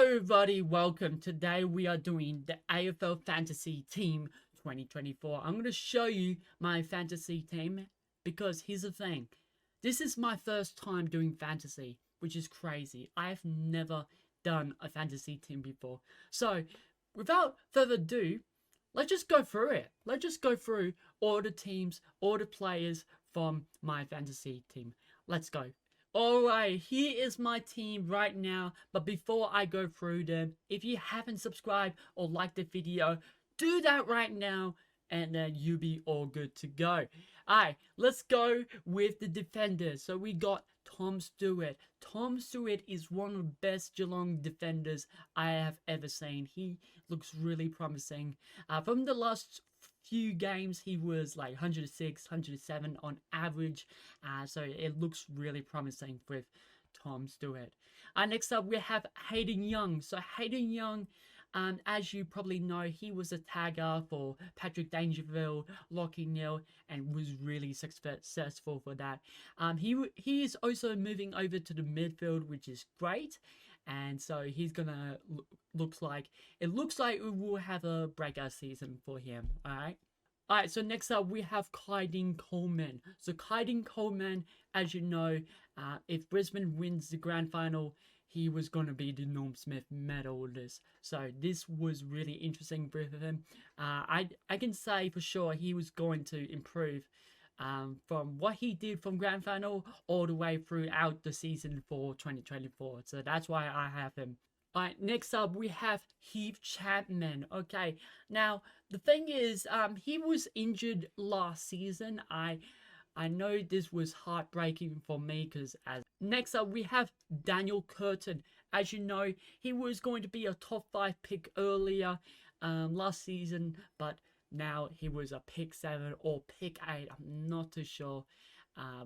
everybody, welcome. Today we are doing the AFL Fantasy Team 2024. I'm going to show you my fantasy team because here's the thing. This is my first time doing fantasy, which is crazy. I have never done a fantasy team before. So, without further ado, let's just go through it. Let's just go through all the teams, all the players from my fantasy team. Let's go. Alright, here is my team right now, but before I go through them, if you haven't subscribed or liked the video, do that right now, and then you'll be all good to go. Alright, let's go with the defenders. So we got Tom Stewart. Tom Stewart is one of the best Geelong defenders I have ever seen. He looks really promising. From the last few games, he was like 106, 107 on average. So it looks really promising with Tom Stewart. Next up, we have Hayden Young. So Hayden Young, as you probably know, he was a tagger for Patrick Dangerfield, Lachie Neale, and was really successful for that. He is also moving over to the midfield, which is great. And so he's gonna looks like we will have a breakout season for him. Alright, so next up we have Kydene Coleman. So Kydene Coleman, as you know, if Brisbane wins the grand final, he was going to be the Norm Smith medalist. So this was really interesting with him. I can say for sure he was going to improve from what he did from grand final all the way throughout the season for 2024. So that's why I have him. Alright, next up we have Heath Chapman. Okay, now the thing is, he was injured last season. I know this was heartbreaking for me because next up we have Daniel Curtin. As you know, he was going to be a top 5 pick earlier last season, but now he was a pick 7 or pick 8. I'm not too sure,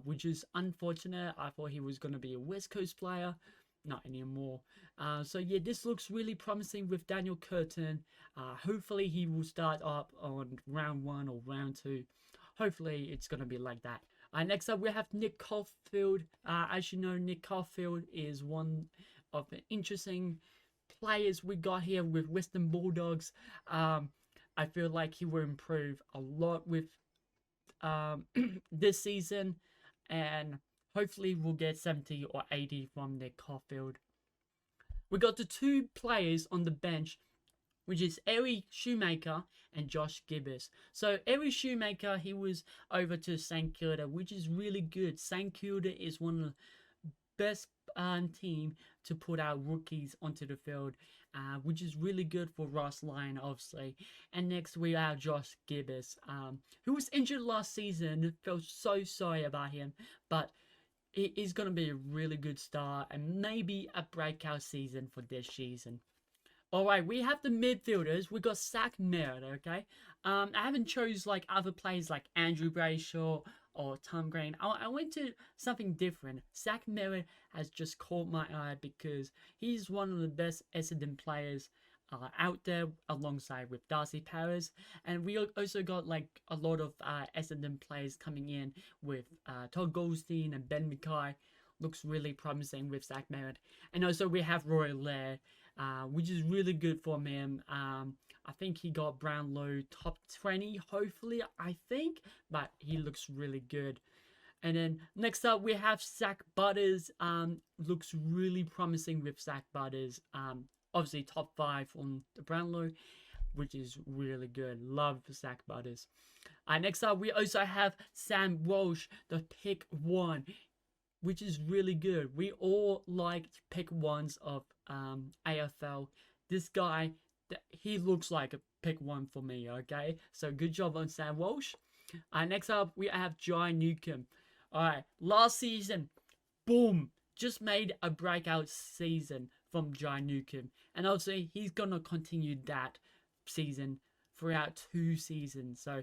which is unfortunate. I thought he was going to be a West Coast player. Not anymore. So yeah, this looks really promising with Daniel Curtin. Hopefully he will start up on round 1 or round 2. Hopefully it's going to be like that. Next up we have Nick Caulfield. As you know, Nick Caulfield is one of the interesting players we got here with Western Bulldogs. I feel like he will improve a lot with this season, and hopefully we'll get 70 or 80 from Nick Caulfield. We got the 2 players on the bench, which is Eric Shoemaker and Josh Gibbs. So Eric Shoemaker, he was over to St Kilda, which is really good. St Kilda is one of the best team to put our rookies onto the field, which is really good for Ross Lyon, obviously. And next we have Josh Gibbs, who was injured last season. Felt so sorry about him, but it is going to be a really good start and maybe a breakout season for this season. Alright, we have the midfielders. We got Zach Merrett, okay? I haven't chose like other players like Andrew Brayshaw or Tom Green. I went to something different. Zach Merrett has just caught my eye because he's one of the best Essendon players out there, alongside with Darcy Paris. And we also got like a lot of Essendon players coming in with Todd Goldstein and Ben Mackay. Looks really promising with Zach Merrett. And also we have Roy Laird, which is really good for him. I think he got Brownlow top 20, hopefully, I think. But he looks really good. And then next up we have Zach Butters. Looks really promising with Zach Butters. Obviously top 5 on the Brownlow, which is really good. Love Zach Butters. Next up, we also have Sam Walsh, the pick 1, which is really good. We all like pick 1s of AFL. This guy, he looks like a pick 1 for me, okay? So good job on Sam Walsh. Next up, we have Jai Newcomb. Alright, last season, boom, just made a breakout season from Jai Newcomb. And obviously, he's going to continue that season throughout 2 seasons. So,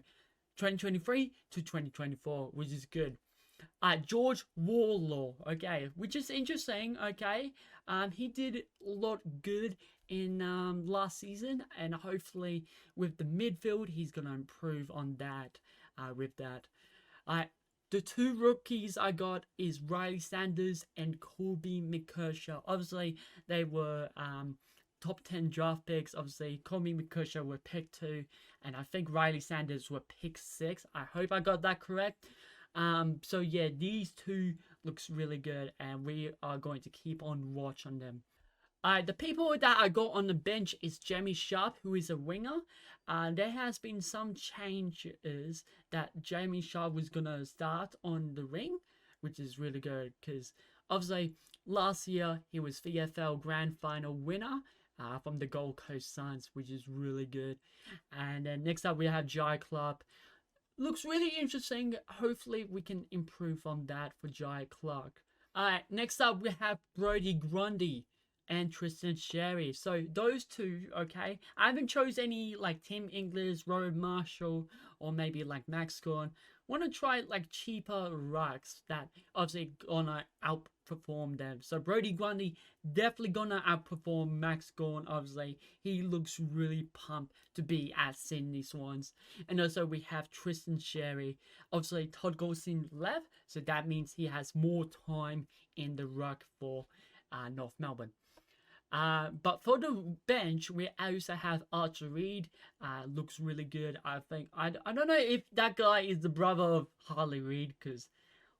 2023 to 2024, which is good. George Warlaw, okay, which is interesting, okay. He did a lot good in last season, and hopefully with the midfield, he's going to improve on that with that. The 2 rookies I got is Riley Sanders and Colby McKershaw. Obviously, they were top 10 draft picks. Obviously, Komi Mikusha were pick 2, and I think Riley Sanders were pick 6. I hope I got that correct. So yeah, these two looks really good, and we are going to keep on watch on them. The people that I got on the bench is Jamie Sharp, who is a winger. There has been some changes that Jamie Sharp was gonna start on the wing, which is really good because obviously last year he was VFL Grand Final winner from the Gold Coast Suns, which is really good. And then next up we have Jai Clark. Looks really interesting. Hopefully we can improve on that for Jai Clark. Alright, next up we have Brody Grundy and Tristan Sherry. So those two, okay. I haven't chose any like Tim English, Rowan Marshall, or maybe like Max Gorn. Want to try like cheaper rucks that obviously gonna outperform them. So Brody Grundy definitely gonna outperform Max Gorn. Obviously, he looks really pumped to be at Sydney Swans. And also we have Tristan Sherry. Obviously Todd Goldstein left, so that means he has more time in the ruck for North Melbourne. But for the bench, we also have Archer Reed. Looks really good. I think I don't know if that guy is the brother of Harley Reid, because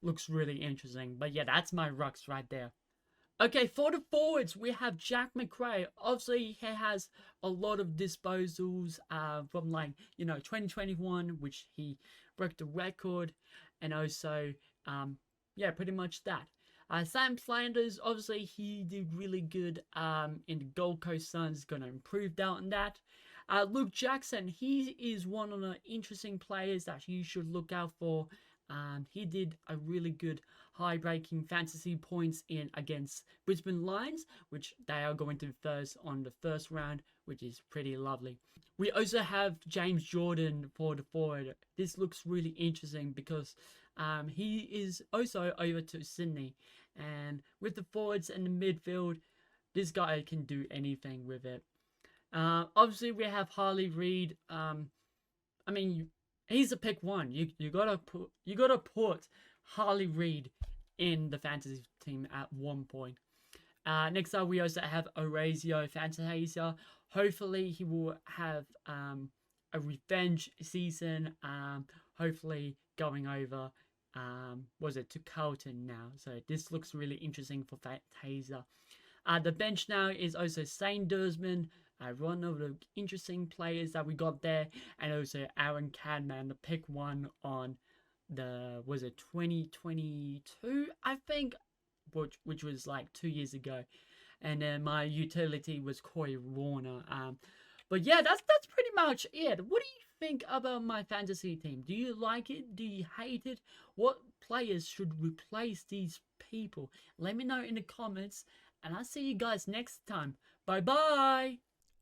looks really interesting. But yeah, that's my rucks right there. Okay, for the forwards, we have Jack Macrae. Obviously, he has a lot of disposals from 2021, which he broke the record, and also yeah, pretty much that. Sam Flanders, obviously, he did really good in the Gold Coast Suns. Going to improve on that. Luke Jackson, he is one of the interesting players that you should look out for. He did a really good high-breaking fantasy points in against Brisbane Lions, which they are going to first on the first round, which is pretty lovely. We also have James Jordan for the forward. This looks really interesting because he is also over to Sydney. And with the forwards and the midfield, this guy can do anything with it. Obviously, we have Harley Reid. I mean, he's a pick 1. You gotta put Harley Reid in the fantasy team at one point. Next up, we also have Orazio Fantasia. Hopefully, he will have a revenge season. Hopefully, going over to Carlton now. So this looks really interesting for Fantasia. The bench now is also Shane Dursman, one of the interesting players that we got there, and also Aaron Cadman, the pick 1 on the 2022, I think, which was like 2 years ago. And then my utility was Corey Warner. But yeah, that's pretty much it. What do you think about my fantasy team? Do you like it? Do you hate it? What players should replace these people? Let me know in the comments, and I'll see you guys next time. Bye bye.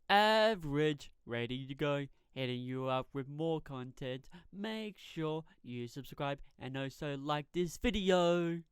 Average, ready to go, hitting you up with more content. Make sure you subscribe and also like this video.